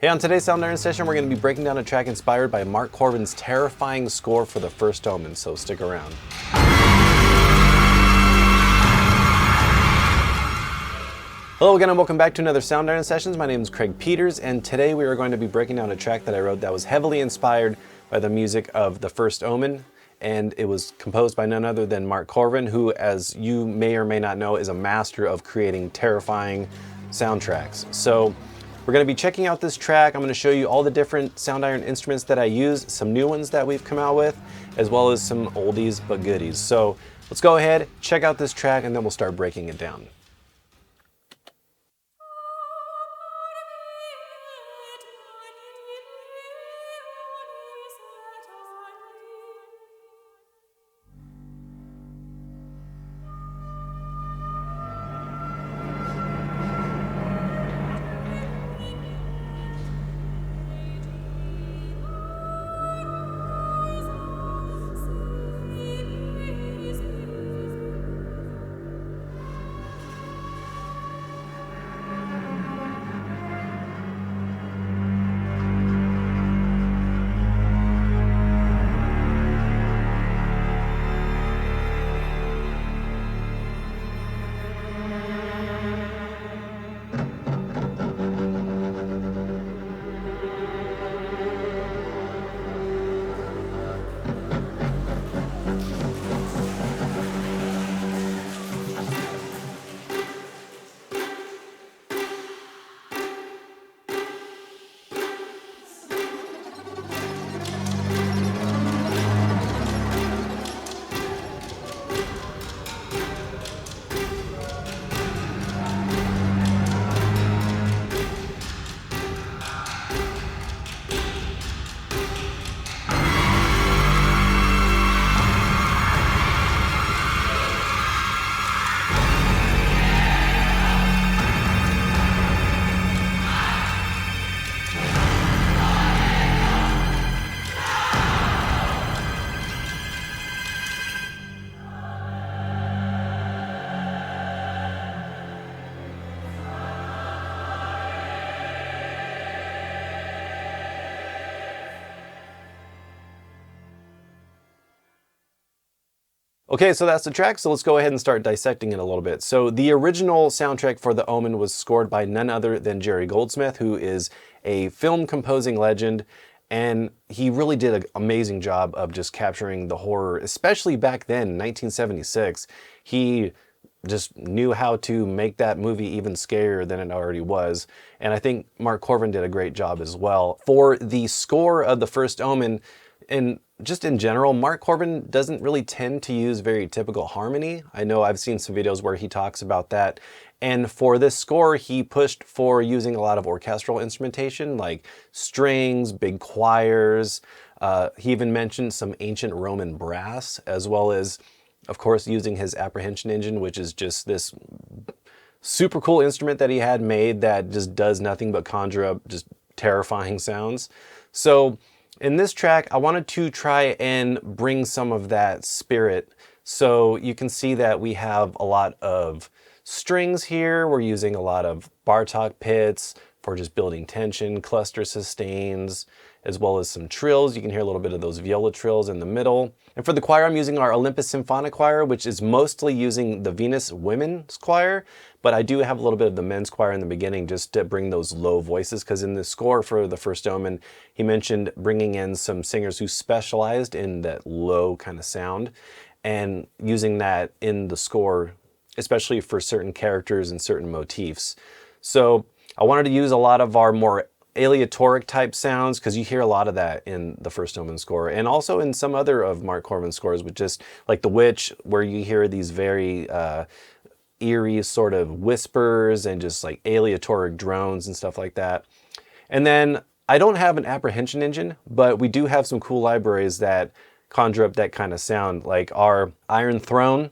Hey, on today's Soundiron session, we're going to be breaking down a track inspired by Mark Korven's terrifying score for the First Omen, so stick around. Hello again and welcome back to another Soundiron Sessions. My name is Craig Peters, and today we are going to be breaking down a track that I wrote that was heavily inspired by the music of the First Omen, and it was composed by none other than Mark Korven, who, as you may or may not know, is a master of creating terrifying soundtracks. So we're going to be checking out this track. I'm going to show you all the different Soundiron instruments that I use, some new ones that we've come out with, as well as some oldies but goodies. So let's go ahead, check out this track, and then we'll start breaking it down. Okay, so that's the track, so let's go ahead and start dissecting it a little bit. So the original soundtrack for The Omen was scored by none other than Jerry Goldsmith, who is a film composing legend, and he really did an amazing job of just capturing the horror, especially back then, 1976. He just knew how to make that movie even scarier than it already was, and I think Mark Korven did a great job as well. For the score of The First Omen, and just in general, Mark Korven doesn't really tend to use very typical harmony. I know I've seen some videos where he talks about that. And for this score, he pushed for using a lot of orchestral instrumentation, like strings, big choirs. He even mentioned some ancient Roman brass, as well as, of course, using his apprehension engine, which is just this super cool instrument that he had made that just does nothing but conjure up just terrifying sounds. So in this track, I wanted to try and bring some of that spirit. So you can see that we have a lot of strings here. We're using a lot of Bartok pits for just building tension, cluster sustains, as well as some trills. You can hear a little bit of those viola trills in the middle. And for the choir, I'm using our Olympus Symphonic choir, which is mostly using the Venus Women's Choir, but I do have a little bit of the men's choir in the beginning just to bring those low voices, because in the score for The First Omen, he mentioned bringing in some singers who specialized in that low kind of sound and using that in the score, especially for certain characters and certain motifs. So I wanted to use a lot of our more aleatoric type sounds, because you hear a lot of that in the First Omen score, and also in some other of Mark Korven's scores, with just like The Witch, where you hear these very eerie sort of whispers and just like aleatoric drones and stuff like that. And then I don't have an apprehension engine, but we do have some cool libraries that conjure up that kind of sound, like our Iron Throne.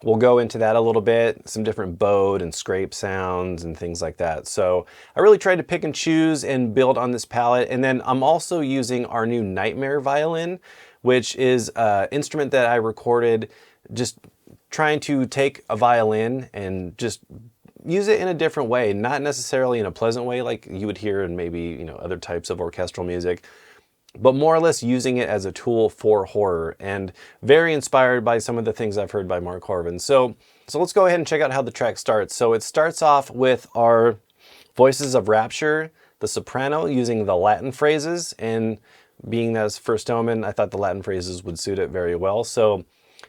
We'll go into that a little bit, some different bowed and scrape sounds and things like that. So I really tried to pick and choose and build on this palette. And then I'm also using our new Nightmare violin, which is an instrument that I recorded just trying to take a violin and just use it in a different way, not necessarily in a pleasant way like you would hear in maybe, other types of orchestral music, but more or less using it as a tool for horror, and very inspired by some of the things I've heard by Mark Korven. So let's go ahead and check out how the track starts. So it starts off with our Voices of Rapture, the soprano, using the Latin phrases, and being as First Omen, I thought the Latin phrases would suit it very well. So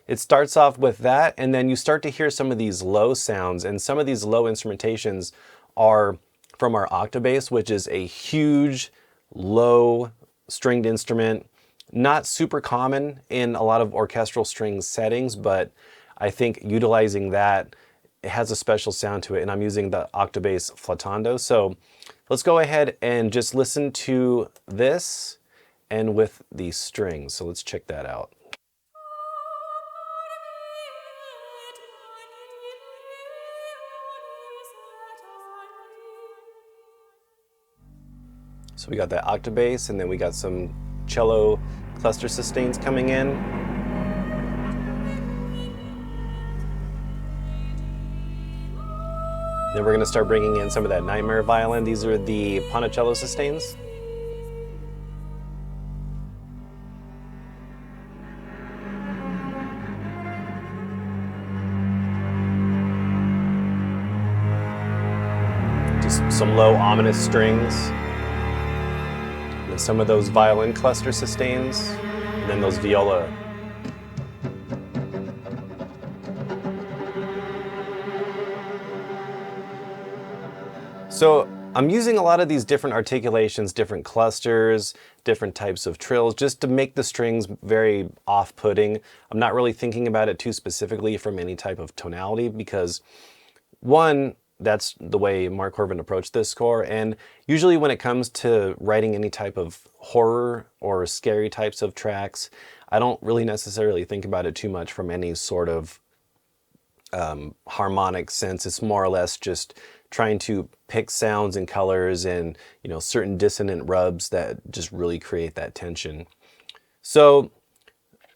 it starts off with that, and then you start to hear some of these low sounds, and some of these low instrumentations are from our octabass, which is a huge, low stringed instrument. Not super common in a lot of orchestral string settings, but I think utilizing that, it has a special sound to it, and I'm using the octabass flautando. So let's go ahead and just listen to this and with the strings. So let's check that out. So we got that octabass, and then we got some cello cluster sustains coming in. Then we're going to start bringing in some of that Nightmare violin. These are the ponticello sustains. Just some low ominous strings. And some of those violin cluster sustains. And then those viola. So I'm using a lot of these different articulations, different clusters, different types of trills, just to make the strings very off-putting. I'm not really thinking about it too specifically from any type of tonality, because one, that's the way Mark Korven approached this score, and usually when it comes to writing any type of horror or scary types of tracks, I don't really necessarily think about it too much from any sort of harmonic sense. It's more or less just trying to pick sounds and colors and certain dissonant rubs that just really create that tension. So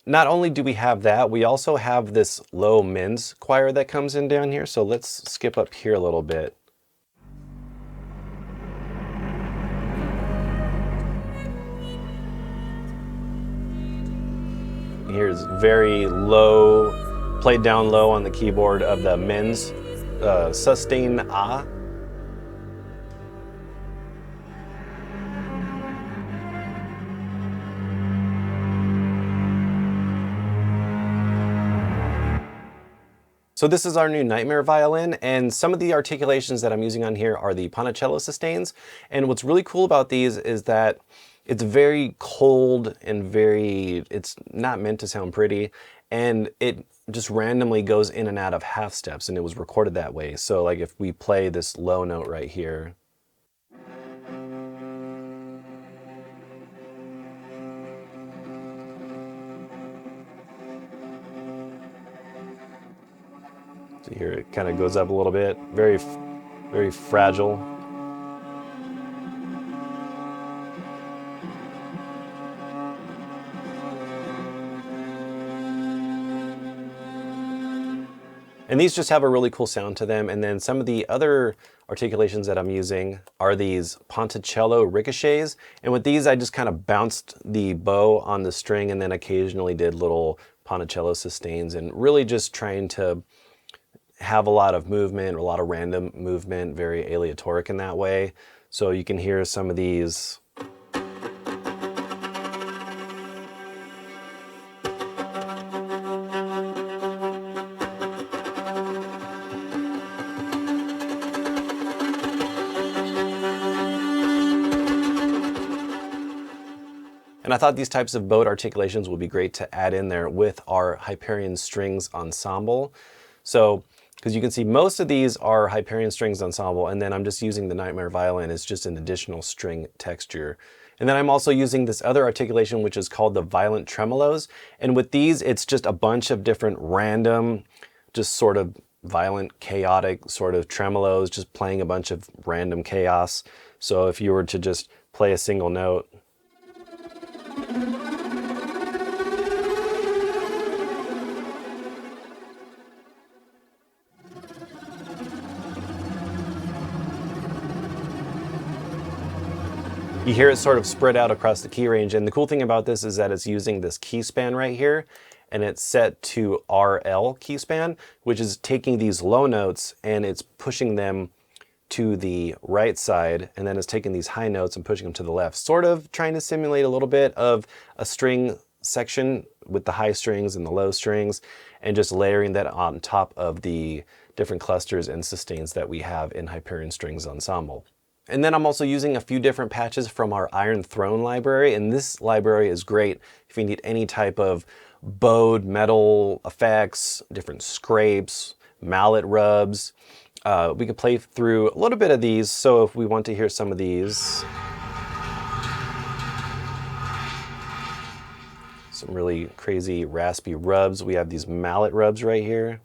not only do we have that, we also have this low mins choir that comes in down here. So let's skip up here a little bit. Here's very low, played down low on the keyboard of the mins, sustain A. So this is our new Nightmare violin, and some of the articulations that I'm using on here are the ponticello sustains. And what's really cool about these is that it's very cold and it's not meant to sound pretty, and it just randomly goes in and out of half steps, and it was recorded that way. So like if we play this low note right here, so here it kind of goes up a little bit, very, very fragile. And these just have a really cool sound to them. And then some of the other articulations that I'm using are these ponticello ricochets. And with these, I just kind of bounced the bow on the string and then occasionally did little ponticello sustains, and really just trying to have a lot of movement, a lot of random movement, very aleatoric in that way. So you can hear some of these. And I thought these types of bowed articulations would be great to add in there with our Hyperion strings ensemble. So, because you can see most of these are Hyperion strings ensemble, and then I'm just using the Nightmare violin as just an additional string texture. And then I'm also using this other articulation, which is called the violent tremolos. And with these, it's just a bunch of different random, just sort of violent, chaotic sort of tremolos, just playing a bunch of random chaos. So if you were to just play a single note, You hear it sort of spread out across the key range, and the cool thing about this is that it's using this key span right here, and it's set to RL key span, which is taking these low notes and it's pushing them to the right side, and then it's taking these high notes and pushing them to the left, sort of trying to simulate a little bit of a string section with the high strings and the low strings, and just layering that on top of the different clusters and sustains that we have in Hyperion Strings Ensemble. And then I'm also using a few different patches from our Iron Throne library, and this library is great if you need any type of bowed metal effects, different scrapes, mallet rubs. We could play through a little bit of these, so if we want to hear some of these. Some really crazy raspy rubs. We have these mallet rubs right here.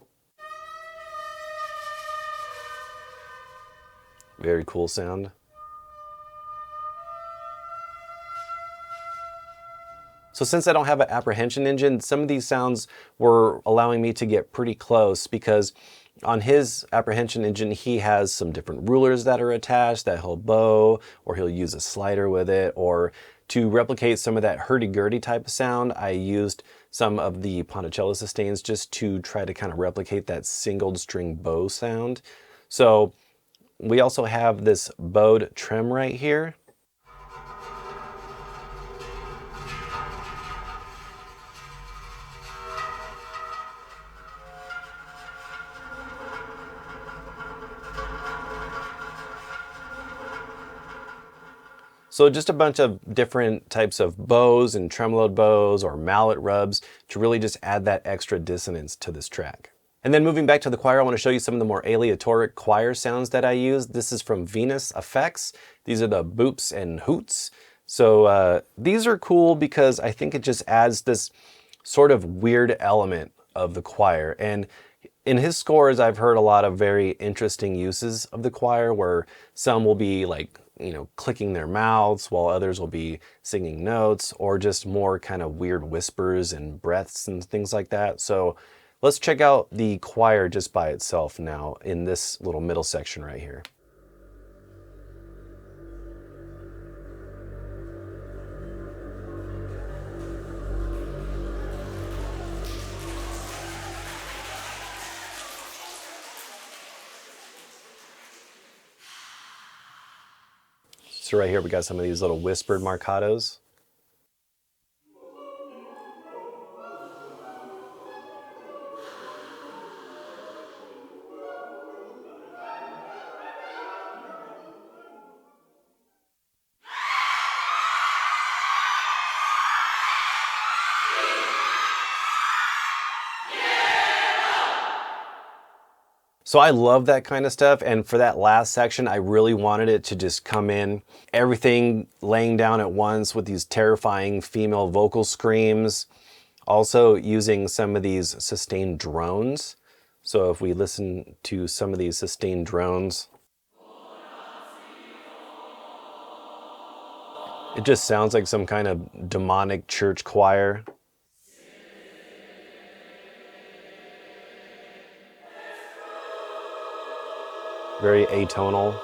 Very cool sound. So since I don't have an apprehension engine, some of these sounds were allowing me to get pretty close, because on his apprehension engine, he has some different rulers that are attached that he'll bow, or he'll use a slider with it, or to replicate some of that hurdy-gurdy type of sound, I used some of the Ponticello sustains just to try to kind of replicate that singled string bow sound. So we also have this bowed trem right here. So just a bunch of different types of bows and tremoloed bows or mallet rubs to really just add that extra dissonance to this track. And then moving back to the choir, I want to show you some of the more aleatoric choir sounds that I use. This is from Venus Effects. These are the boops and hoots. So these are cool because I think it just adds this sort of weird element of the choir. And in his scores, I've heard a lot of very interesting uses of the choir, where some will be like, you know, clicking their mouths, while others will be singing notes, or just more kind of weird whispers and breaths and things like that. So let's check out the choir just by itself now in this little middle section right here. So right here we got some of these little whispered marcatos. So I love that kind of stuff, and for that last section, I really wanted it to just come in, everything laying down at once with these terrifying female vocal screams. Also using some of these sustained drones. So if we listen to some of these sustained drones, it just sounds like some kind of demonic church choir. Very atonal.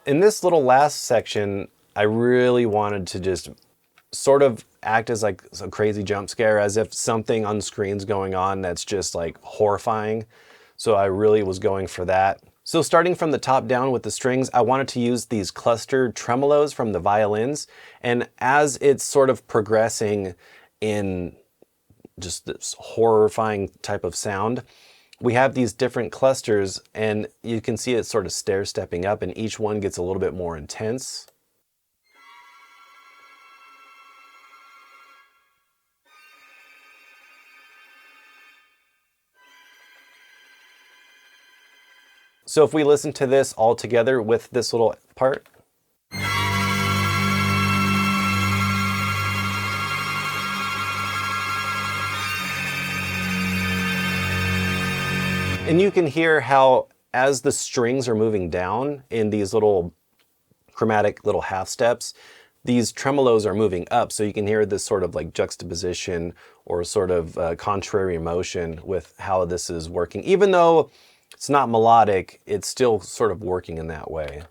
In this little last section, I really wanted to just sort of act as like a crazy jump scare, as if something on screen's going on that's just like horrifying. So I really was going for that. So starting from the top down with the strings, I wanted to use these clustered tremolos from the violins. And as it's sort of progressing in just this horrifying type of sound, we have these different clusters, and you can see it sort of stair-stepping up, and each one gets a little bit more intense. So if we listen to this all together with this little part. And you can hear how, as the strings are moving down in these little chromatic little half steps, these tremolos are moving up. So you can hear this sort of like juxtaposition or sort of contrary motion with how this is working. Even though it's not melodic, it's still sort of working in that way.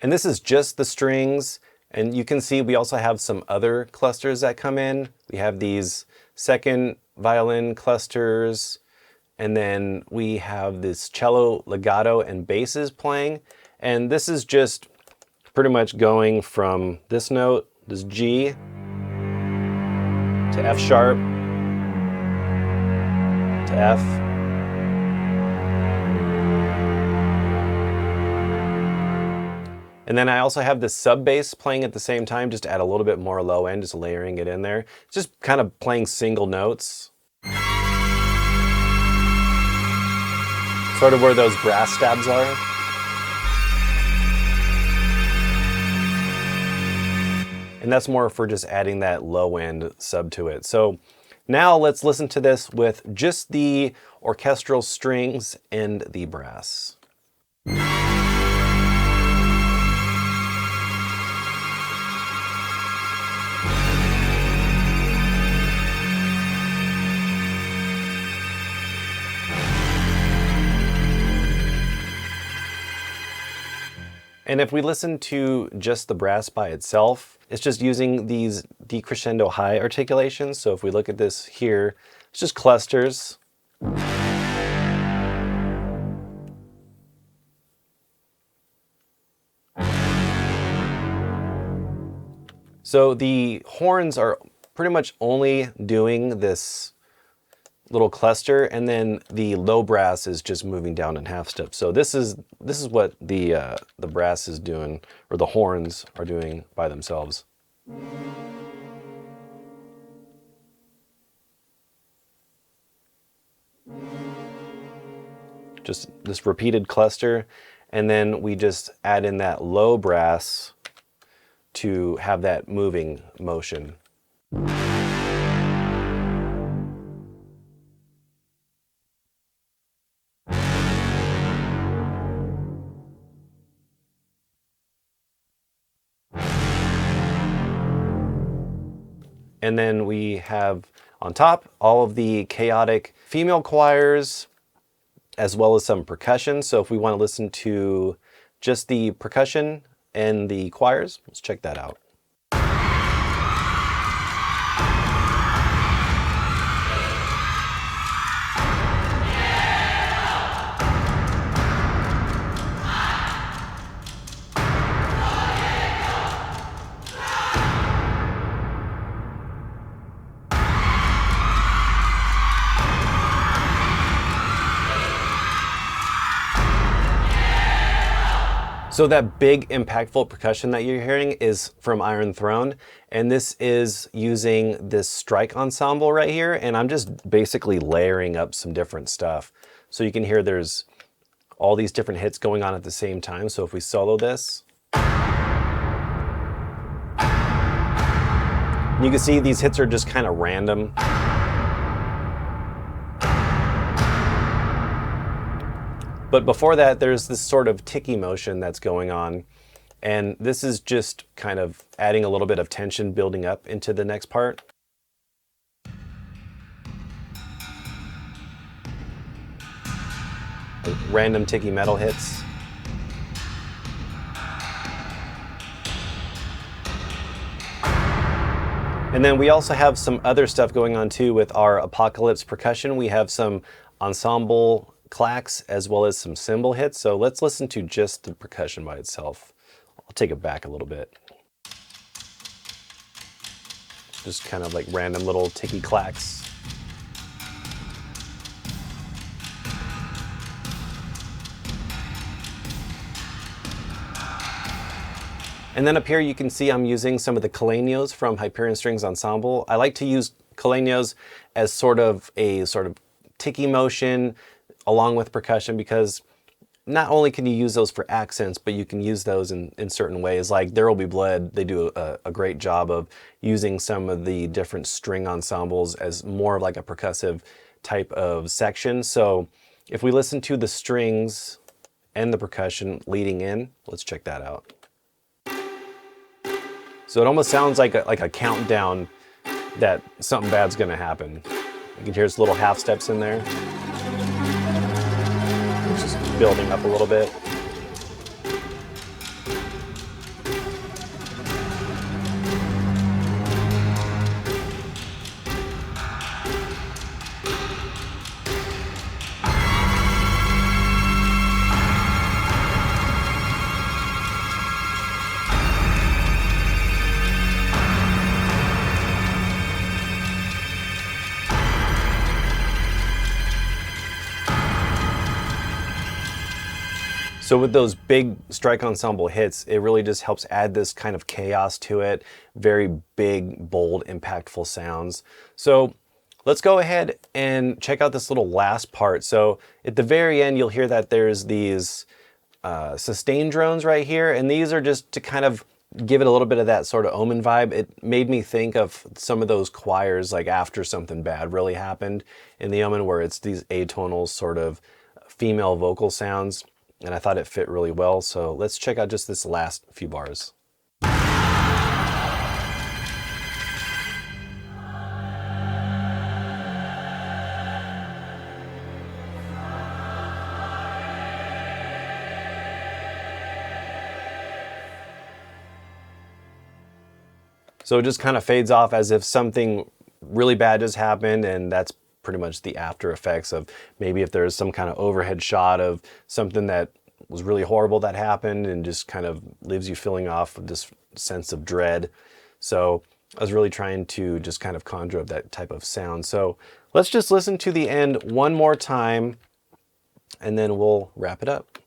And this is just the strings. And you can see we also have some other clusters that come in. We have these second violin clusters, and then we have this cello legato and basses playing. And this is just pretty much going from this note, this G, to F sharp, to F. And then I also have the sub bass playing at the same time, just to add a little bit more low end, just layering it in there. It's just kind of playing single notes. Sort of where those brass stabs are. And that's more for just adding that low end sub to it. So now let's listen to this with just the orchestral strings and the brass. And if we listen to just the brass by itself, it's just using these decrescendo high articulations. So if we look at this here, it's just clusters. So the horns are pretty much only doing this little cluster, and then the low brass is just moving down in half steps. So this is what the brass is doing, or the horns are doing by themselves. Just this repeated cluster, and then we just add in that low brass to have that moving motion. And then we have on top all of the chaotic female choirs, as well as some percussion. So if we want to listen to just the percussion and the choirs, let's check that out. So that big impactful percussion that you're hearing is from Iron Throne, and this is using this strike ensemble right here, and I'm just basically layering up some different stuff. So you can hear there's all these different hits going on at the same time. So if we solo this, you can see these hits are just kind of random. But before that, there's this sort of ticky motion that's going on. And this is just kind of adding a little bit of tension building up into the next part. Random ticky metal hits. And then we also have some other stuff going on too with our Apocalypse percussion. We have some ensemble clacks as well as some cymbal hits. So let's listen to just the percussion by itself. I'll take it back a little bit. Just kind of like random little ticky clacks. And then up here you can see I'm using some of the Calenios from Hyperion Strings Ensemble. I like to use Calenios as sort of a ticky motion along with percussion, because not only can you use those for accents, but you can use those in certain ways. Like There Will Be Blood, they do a great job of using some of the different string ensembles as more of like a percussive type of section. So if we listen to the strings and the percussion leading in, let's check that out. So it almost sounds like a countdown that something bad's gonna happen. You can hear his little half steps in there. It's just building up a little bit. So with those big strike ensemble hits, it really just helps add this kind of chaos to it. Very big, bold, impactful sounds. So let's go ahead and check out this little last part. So at the very end, you'll hear that there's these sustain drones right here, and these are just to kind of give it a little bit of that sort of Omen vibe. It made me think of some of those choirs, like after something bad really happened in the Omen, where it's these atonal sort of female vocal sounds, and I thought it fit really well. So let's check out just this last few bars. So it just kind of fades off as if something really bad just happened, and that's pretty much the after effects of maybe if there's some kind of overhead shot of something that was really horrible that happened, and just kind of leaves you feeling off with this sense of dread. So I was really trying to just kind of conjure up that type of sound. So let's just listen to the end one more time, and then we'll wrap it up.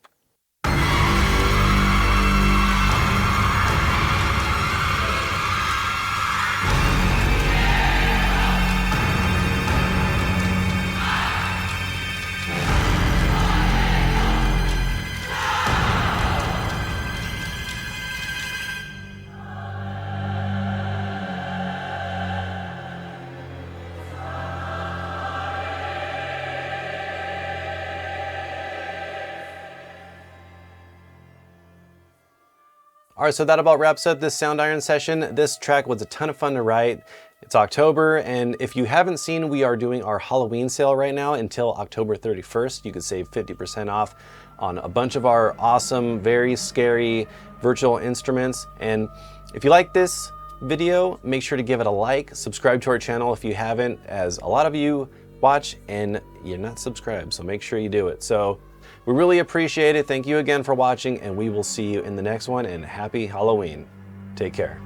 All right, so that about wraps up this Soundiron session. This track was a ton of fun to write. It's October, and if you haven't seen, we are doing our Halloween sale right now until October 31st. You could save 50% off on a bunch of our awesome, very scary virtual instruments. And if you like this video, make sure to give it a like, subscribe to our channel if you haven't, as a lot of you watch and you're not subscribed, so make sure you do it. So we really appreciate it. Thank you again for watching, and we will see you in the next one, and happy Halloween. Take care.